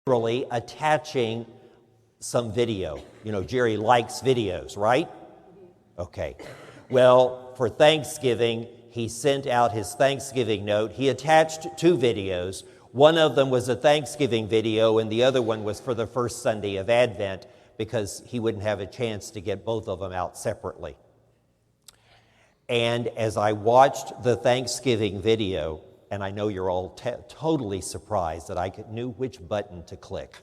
Really attaching some video. You know, Jerry likes videos, right? Okay. Well, for Thanksgiving, he sent out his Thanksgiving note. He attached 2 videos. One of them was a Thanksgiving video, and the other one was for the first Sunday of Advent, because he wouldn't have a chance to get both of them out separately. And as I watched the Thanksgiving video, and I know you're all totally surprised that I knew which button to click.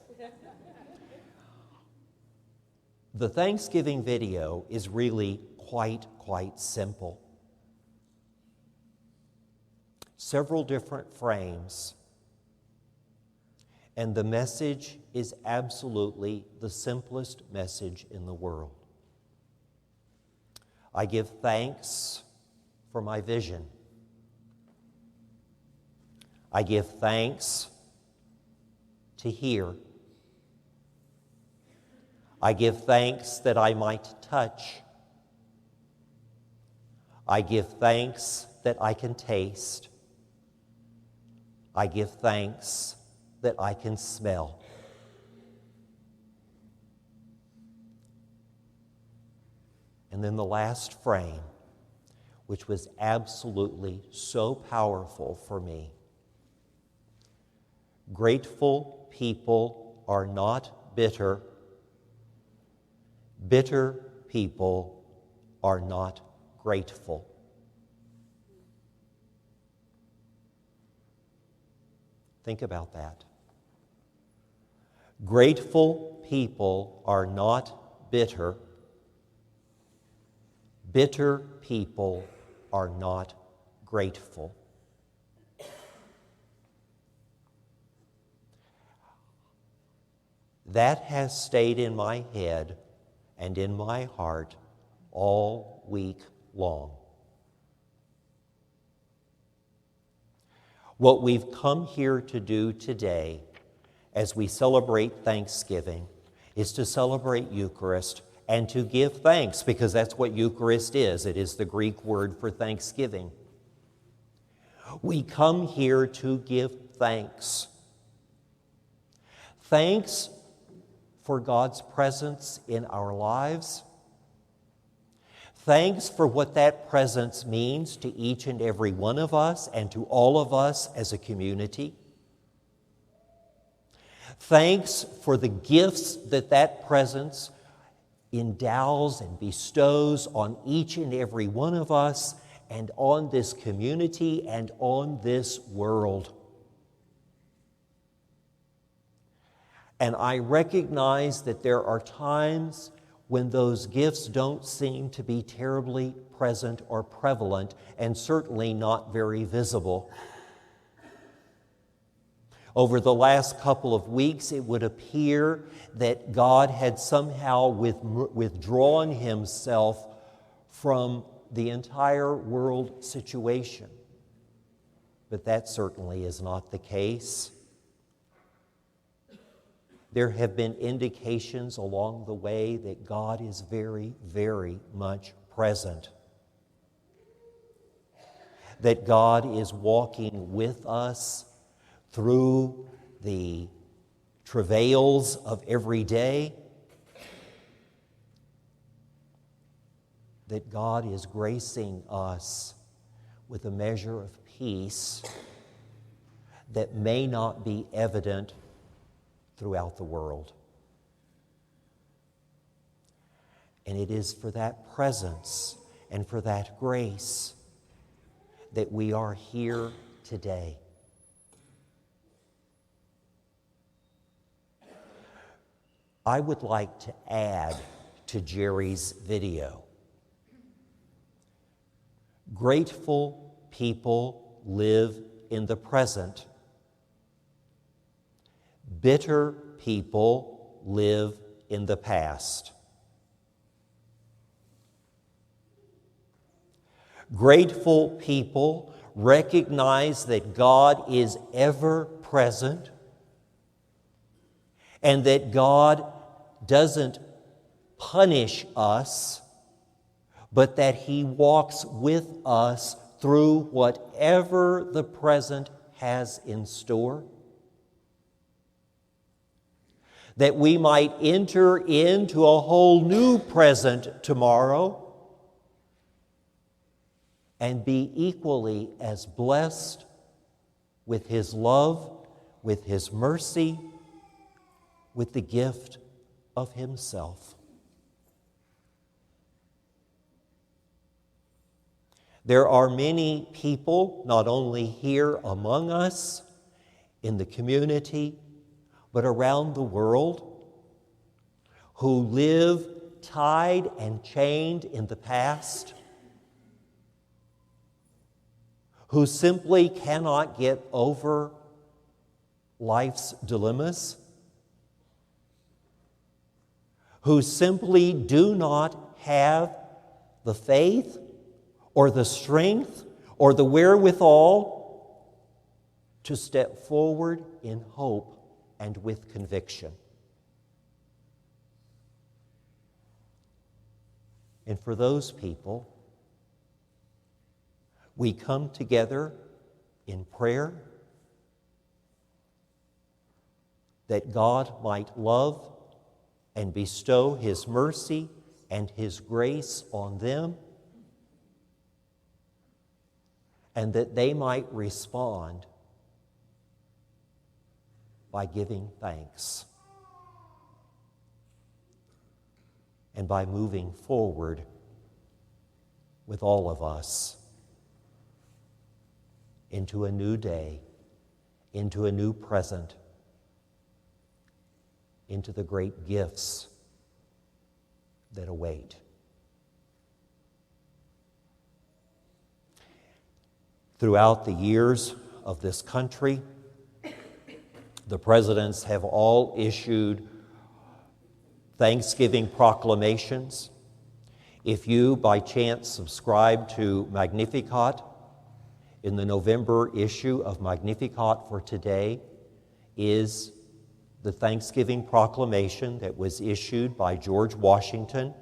The Thanksgiving video is really quite simple. Several different frames, and the message is absolutely the simplest message in the world. I give thanks for my vision. I give thanks to hear. I give thanks that I might touch. I give thanks that I can taste. I give thanks that I can smell. And then the last frame, which was absolutely so powerful for me. Grateful people are not bitter. Bitter people are not grateful. Think about that. Grateful people are not bitter. Bitter people are not grateful. That has stayed in my head and in my heart all week long. What we've come here to do today as we celebrate Thanksgiving is to celebrate Eucharist and to give thanks, because that's what Eucharist is. It is the Greek word for thanksgiving. We come here to give thanks. Thanks for God's presence in our lives. Thanks for what that presence means to each and every one of us and to all of us as a community. Thanks for the gifts that presence endows and bestows on each and every one of us and on this community and on this world. And I recognize that there are times when those gifts don't seem to be terribly present or prevalent, and certainly not very visible. Over the last couple of weeks, it would appear that God had somehow withdrawn himself from the entire world situation. But that certainly is not the case. There have been indications along the way that God is very, very much present. That God is walking with us through the travails of every day. That God is gracing us with a measure of peace that may not be evident throughout the world. And it is for that presence and for that grace that we are here today. I would like to add to Jerry's video. Grateful people live in the present. Bitter people live in the past. Grateful people recognize that God is ever present and that God doesn't punish us, but that He walks with us through whatever the present has in store. that we might enter into a whole new present tomorrow and be equally as blessed with His love, with His mercy, with the gift of Himself. There are many people, not only here among us, in the community, but around the world, who live tied and chained in the past, who simply cannot get over life's dilemmas, who simply do not have the faith or the strength or the wherewithal to step forward in hope and with conviction. And for those people, we come together in prayer that God might love and bestow His mercy and His grace on them, and that they might respond by giving thanks and by moving forward with all of us into a new day, into a new present, into the great gifts that await. Throughout the years of this country, the presidents have all issued Thanksgiving proclamations. If you, by chance, subscribe to Magnificat, in the November issue of Magnificat for today is the Thanksgiving proclamation that was issued by George Washington,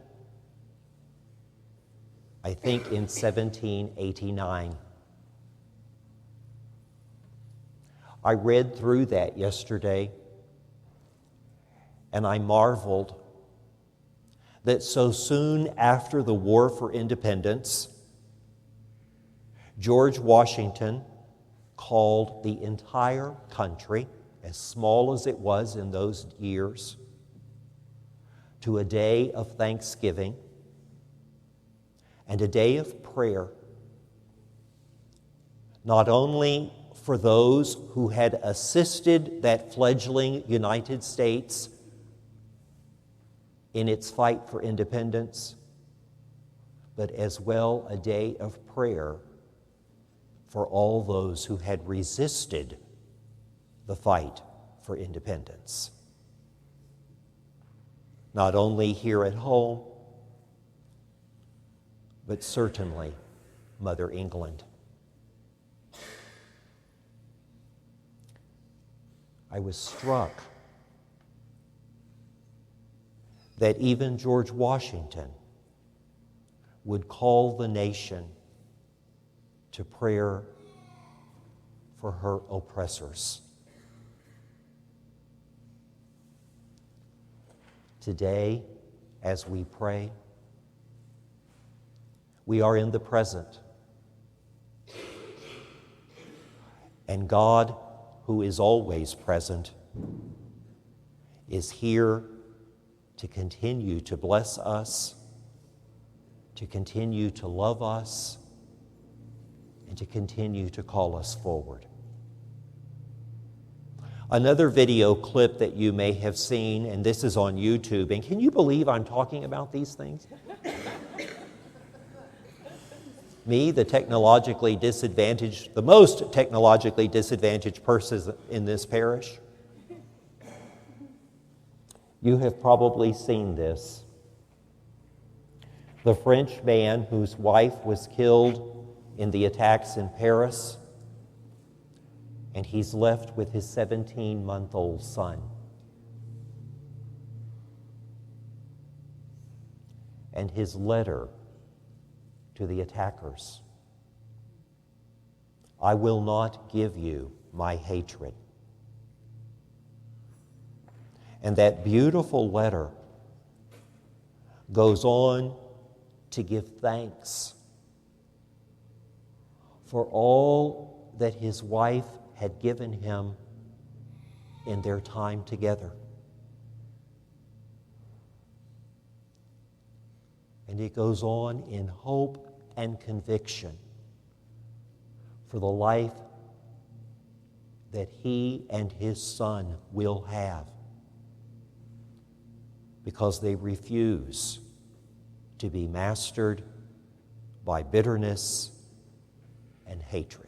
I think in 1789. I read through that yesterday, and I marveled that so soon after the War for Independence, George Washington called the entire country, as small as it was in those years, to a day of thanksgiving and a day of prayer, not only for those who had assisted that fledgling United States in its fight for independence, but as well a day of prayer for all those who had resisted the fight for independence. Not only here at home, but certainly Mother England. I was struck that even George Washington would call the nation to prayer for her oppressors. Today, as we pray, we are in the present. And God, who is always present, is here to continue to bless us, to continue to love us, and to continue to call us forward. Another video clip that you may have seen, and this is on YouTube, and can you believe I'm talking about these things? Me, the technologically disadvantaged, the most technologically disadvantaged person in this parish. You have probably seen this. The French man whose wife was killed in the attacks in Paris, and he's left with his 17-month-old son. And his letter to the attackers: I will not give you my hatred. And that beautiful letter goes on to give thanks for all that his wife had given him in their time together. And it goes on in hope and conviction for the life that he and his son will have, because they refuse to be mastered by bitterness and hatred.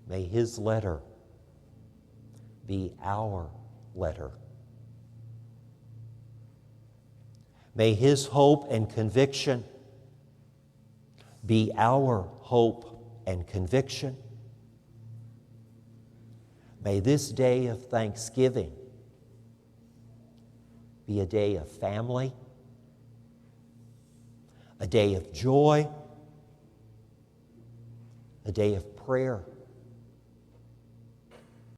May his letter be our letter. May his hope and conviction be our hope and conviction. May this day of thanksgiving be a day of family, a day of joy, a day of prayer,